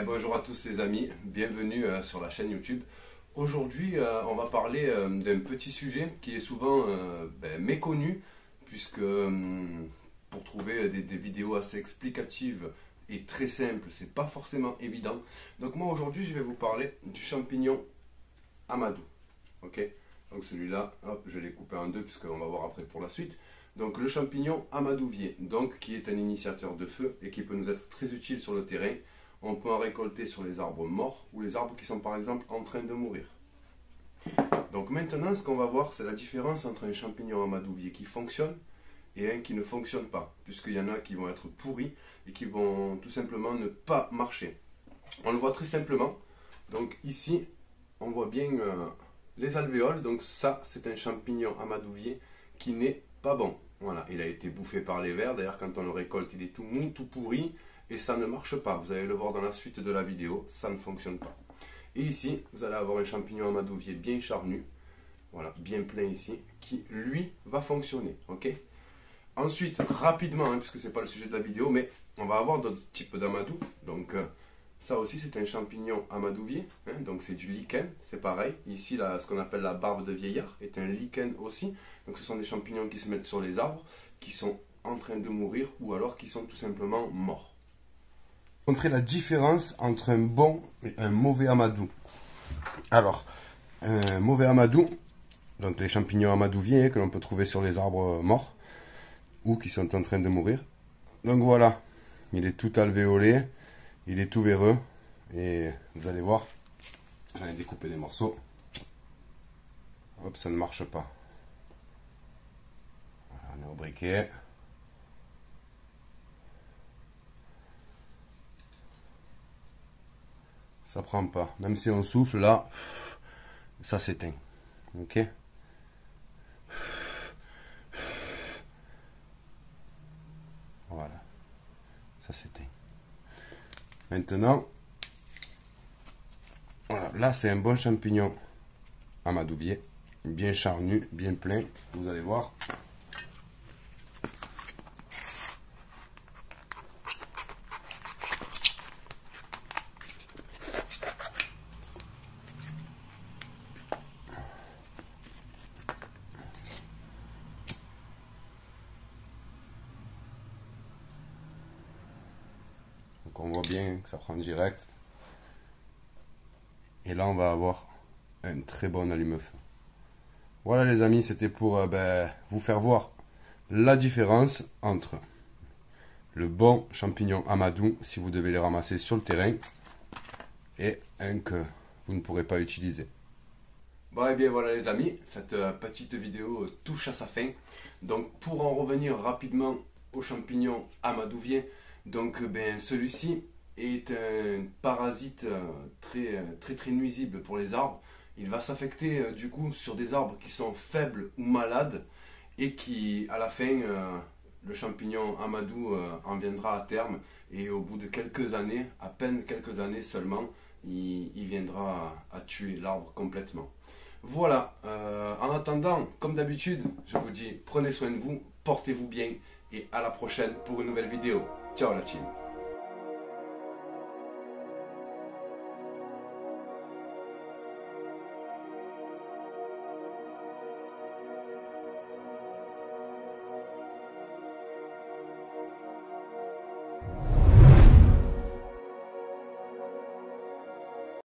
Bonjour à tous les amis, bienvenue sur la chaîne YouTube. Aujourd'hui on va parler d'un petit sujet qui est souvent méconnu, puisque pour trouver des vidéos assez explicatives et très simples, c'est pas forcément évident. Donc moi aujourd'hui je vais vous parler du champignon amadou. Ok, donc celui-là, hop, je l'ai coupé en deux puisqu'on va voir après pour la suite. Donc le champignon amadouvier, donc qui est un initiateur de feu et qui peut nous être très utile sur le terrain. On peut en récolter sur les arbres morts ou les arbres qui sont par exemple en train de mourir. Donc maintenant ce qu'on va voir, c'est la différence entre un champignon amadouvier qui fonctionne et un qui ne fonctionne pas, puisqu'il y en a qui vont être pourris et qui vont tout simplement ne pas marcher. On le voit très simplement. Donc ici on voit bien les alvéoles. Donc ça c'est un champignon amadouvier qui n'est pas bon. Voilà, il a été bouffé par les vers. D'ailleurs quand on le récolte il est tout mou, tout pourri. Et ça ne marche pas, vous allez le voir dans la suite de la vidéo, ça ne fonctionne pas. Et ici, vous allez avoir un champignon amadouvier bien charnu, voilà, bien plein ici, qui lui va fonctionner, ok. Ensuite, rapidement, puisque ce n'est pas le sujet de la vidéo, mais on va avoir d'autres types d'amadou. Donc ça aussi c'est un champignon amadouvier, donc c'est du lichen, c'est pareil. Ici, là, ce qu'on appelle la barbe de vieillard est un lichen aussi. Donc ce sont des champignons qui se mettent sur les arbres, qui sont en train de mourir ou alors qui sont tout simplement morts. Montrer la différence entre un bon et un mauvais amadou. Alors, un mauvais amadou, donc les champignons amadouviers que l'on peut trouver sur les arbres morts ou qui sont en train de mourir. Donc voilà, il est tout alvéolé, il est tout véreux et vous allez voir, j'en ai découpé des morceaux. Hop, ça ne marche pas. Voilà, on est au briquet. Ça prend pas. Même si on souffle là, ça s'éteint. Ok. Voilà. Ça s'éteint. Maintenant, voilà. Là c'est un bon champignon amadouvier. Bien charnu, bien plein. Vous allez voir. Donc on voit bien que ça prend direct. Et là on va avoir un très bon allume-feu. Voilà les amis, c'était pour vous faire voir la différence entre le bon champignon amadou, si vous devez les ramasser sur le terrain, et un que vous ne pourrez pas utiliser. Bon et bien voilà les amis, cette petite vidéo touche à sa fin. Donc pour en revenir rapidement au champignon amadouvier, donc celui-ci est un parasite très nuisible pour les arbres. Il va s'affecter du coup sur des arbres qui sont faibles ou malades et qui à la fin le champignon amadou en viendra à terme, et au bout de quelques années, à peine quelques années seulement, il viendra à tuer l'arbre complètement. Voilà, en attendant, comme d'habitude, je vous dis prenez soin de vous, portez-vous bien et à la prochaine pour une nouvelle vidéo. Ciao la team.